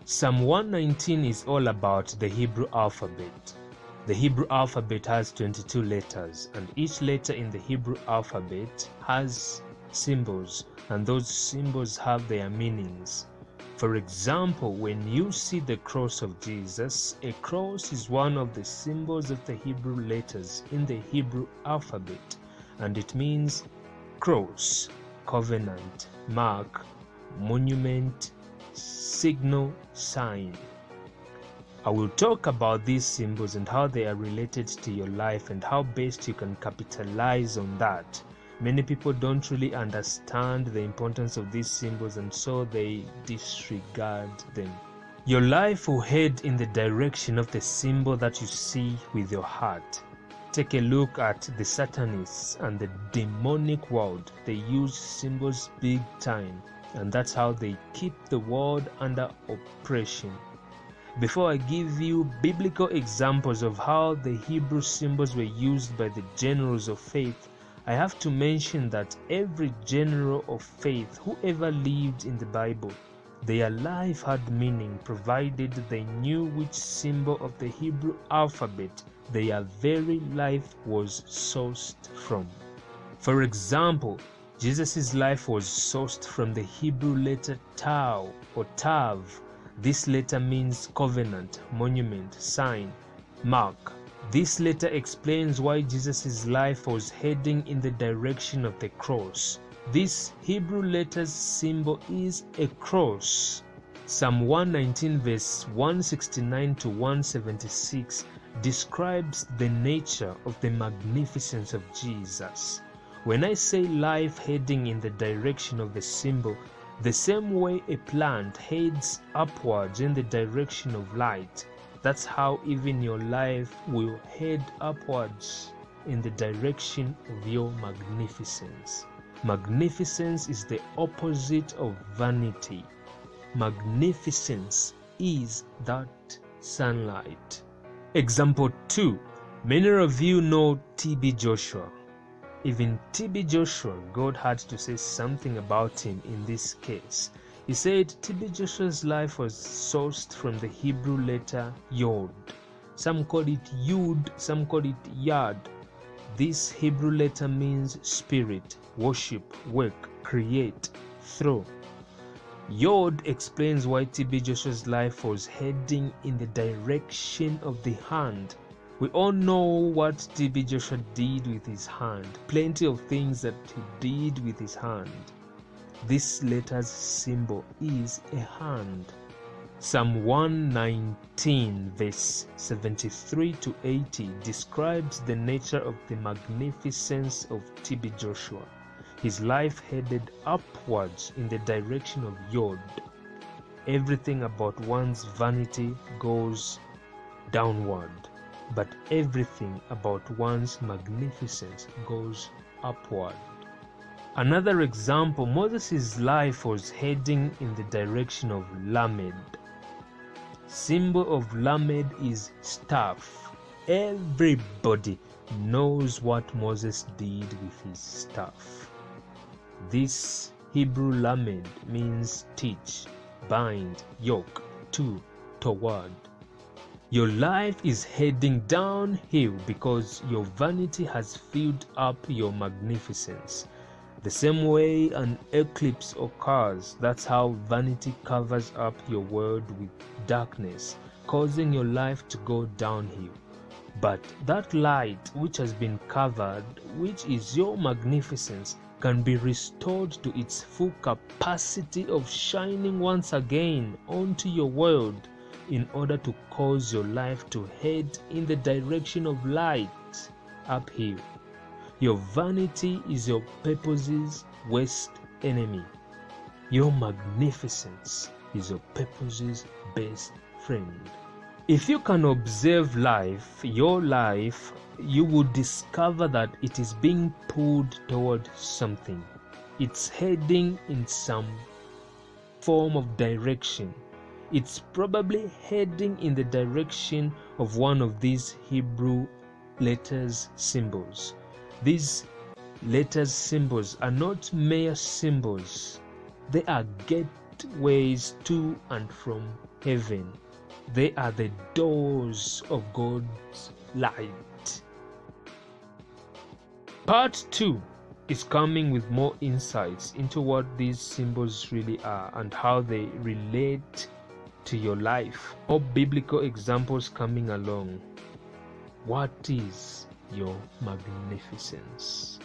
Psalm 119 is all about the Hebrew alphabet. The Hebrew alphabet has 22 letters, and each letter in the Hebrew alphabet has symbols, and those symbols have their meanings. For example, when you see the cross of Jesus, a cross is one of the symbols of the Hebrew letters in the Hebrew alphabet, and it means cross, covenant, mark, monument, signal, sign. I will talk about these symbols and how they are related to your life and how best you can capitalize on that. Many people don't really understand the importance of these symbols, and so they disregard them. Your life will head in the direction of the symbol that you see with your heart. Take a look at the Satanists and the demonic world. They use symbols big time, and that's how they keep the world under oppression. Before I give you biblical examples of how the Hebrew symbols were used by the generals of faith, I have to mention that every general of faith who ever lived in the Bible, their life had meaning provided they knew which symbol of the Hebrew alphabet their very life was sourced from. For example, Jesus' life was sourced from the Hebrew letter Tau or Tav. This letter means covenant, monument, sign, mark. This letter explains why Jesus' life was heading in the direction of the cross. This Hebrew letter's symbol is a cross. Psalm 119 verse 169 to 176 describes the nature of the magnificence of Jesus. When I say life heading in the direction of the symbol, the same way a plant heads upwards in the direction of light, that's how even your life will head upwards in the direction of your magnificence. Magnificence is the opposite of vanity. Magnificence is that sunlight. Example 2. Many of you know T.B. Joshua. Even T.B. Joshua, God had to say something about him in this case. He said T.B. Joshua's life was sourced from the Hebrew letter Yod. Some call it Yud, some call it Yad. This Hebrew letter means spirit, worship, work, create, throw. Yod explains why T.B. Joshua's life was heading in the direction of the hand. We all know what T.B. Joshua did with his hand. Plenty of things that he did with his hand. This letter's symbol is a hand. Psalm 119 verse 73 to 80 describes the nature of the magnificence of T.B. Joshua. His life headed upwards in the direction of Yod. Everything about one's vanity goes downward, but everything about one's magnificence goes upward. Another example, Moses' life was heading in the direction of Lamed. Symbol of Lamed is staff. Everybody knows what Moses did with his staff. This Hebrew Lamed means teach, bind, yoke, to, toward. Your life is heading downhill because your vanity has filled up your magnificence. The same way an eclipse occurs, that's how vanity covers up your world with darkness, causing your life to go downhill. But that light which has been covered, which is your magnificence, can be restored to its full capacity of shining once again onto your world in order to cause your life to head in the direction of light uphill. Your vanity is your purpose's worst enemy. Your magnificence is your purpose's best friend. If you can observe life, your life, you will discover that it is being pulled toward something. It's heading in some form of direction. It's probably heading in the direction of one of these Hebrew letters symbols. These letters symbols are not mere symbols. They are gateways to and from heaven. They are the doors of God's light. Part 2 is coming with more insights into what these symbols really are and how they relate to your life. More biblical examples coming along. What is your magnificence?